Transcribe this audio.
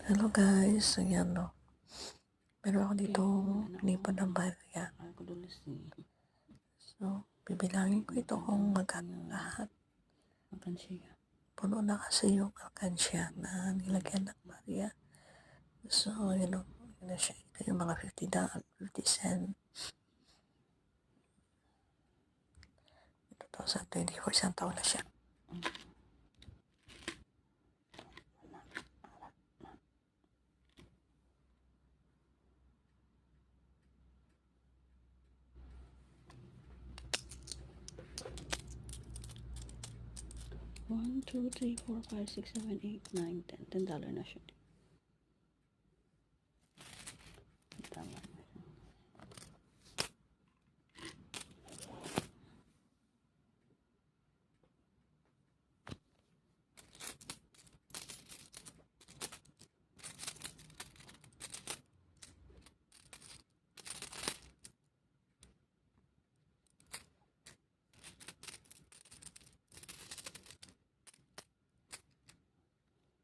Hello guys, ayan no. Meron ako dito nipon ng barya. So, bibilangin ko ito kung magkano lahat. Puno na kasi yung alkansya na nilagyan ng barya. So, yun know, yun na siya. Ito yung mga $50, 50 cent. 2024, isang taon na siya. $1, 2, 3, 4, 5, 6, 7, 8, 9, $10 na siya.